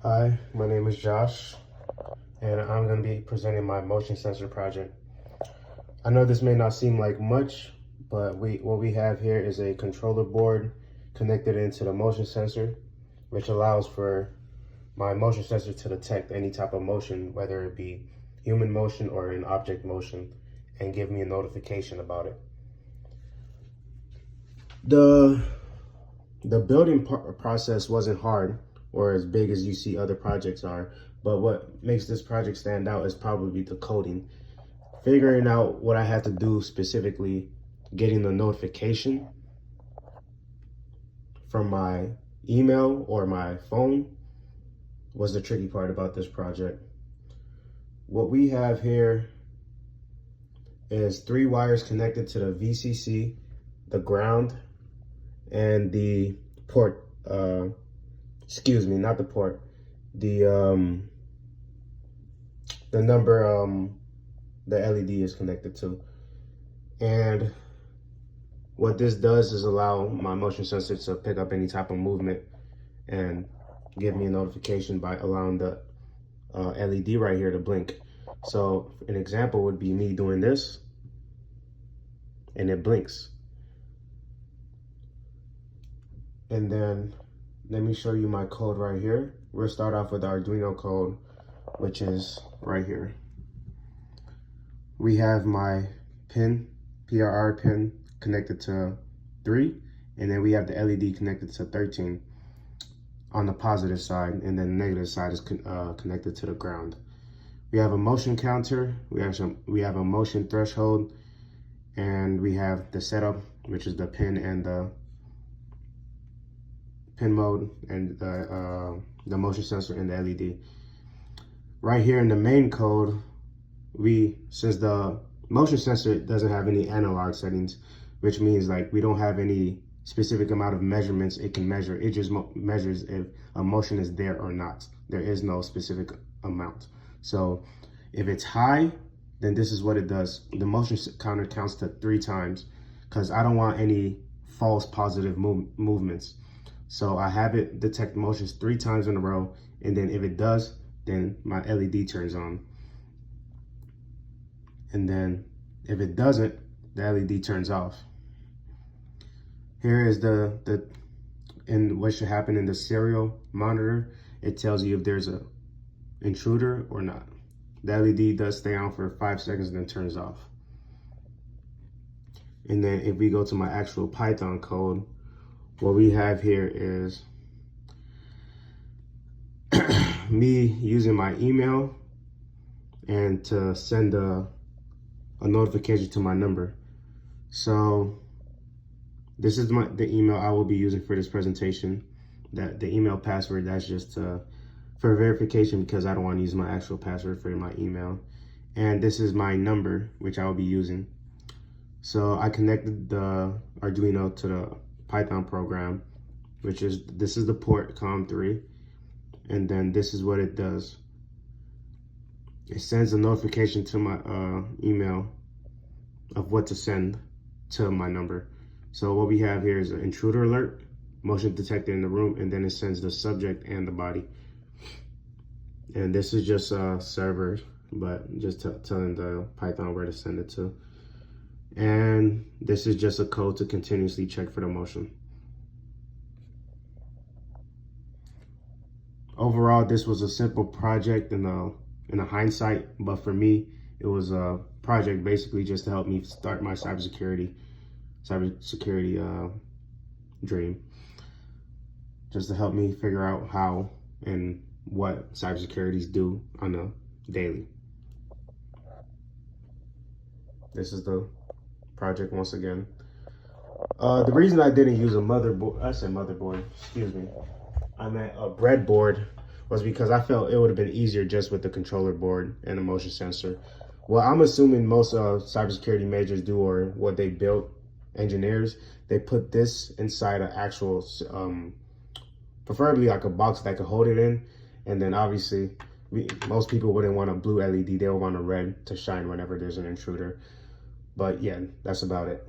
Hi, my name is Josh, and I'm going to be presenting my motion sensor project. I know this may not seem like much, but what we have here is a controller board connected into the motion sensor, which allows for my motion sensor to detect any type of motion, whether it be human motion or an object motion, and give me a notification about it. The building process wasn't hard or as big as you see other projects are, but what makes this project stand out is probably the coding. Figuring out what I had to do specifically, getting the notification from my email or my phone was the tricky part about this project. What we have here is 3 wires connected to the VCC, the ground, and the port, excuse me, not the port, the number the LED is connected to. And what this does is allow my motion sensor to pick up any type of movement and give me a notification by allowing the LED right here to blink. So an example would be me doing this and it blinks. And then let me show you my code right here. We'll start off with the Arduino code, which is right here. We have my pin, PRR pin, connected to 3, and then we have the LED connected to 13 on the positive side, and then the negative side is connected to the ground. We have a motion counter, we have a motion threshold, and we have the setup, which is the pin and the pin mode, and the motion sensor and the LED. Right here in the main code, since the motion sensor doesn't have any analog settings, which means like we don't have any specific amount of measurements it can measure. It just measures if a motion is there or not. There is no specific amount. So if it's high, then this is what it does. The motion counter counts to 3 times because I don't want any false positive movements. So I have it detect motions 3 times in a row, and then if it does, then my LED turns on. And then if it doesn't, the LED turns off. Here is and what should happen in the serial monitor. It tells you if there's a intruder or not. The LED does stay on for 5 seconds and then turns off. And then if we go to my actual Python code, what we have here is me using my email and to send a notification to my number. So this is the email I will be using for this presentation. That the email password, that's just for verification because I don't want to use my actual password for my email. And this is my number, which I will be using. So I connected the Arduino to the Python program, this is the port COM3, and then this is what it does. It sends a notification to my email of what to send to my number. So what we have here is an intruder alert, motion detected in the room, and then it sends the subject and the body. And this is just a server, but just telling the Python where to send it to. And this is just a code to continuously check for the motion. Overall, this was a simple project in a hindsight, but for me, it was a project basically just to help me start my cybersecurity dream. Just to help me figure out how and what cybersecurities do on a daily. This is the project once again. The reason I didn't use a motherboard, excuse me, I meant a breadboard, was because I felt it would have been easier just with the controller board and the motion sensor. Well, I'm assuming most cybersecurity majors do, or what they built, engineers, they put this inside an actual, preferably like a box that could hold it in, and then obviously most people wouldn't want a blue LED, they would want a red to shine whenever there's an intruder. But yeah, that's about it.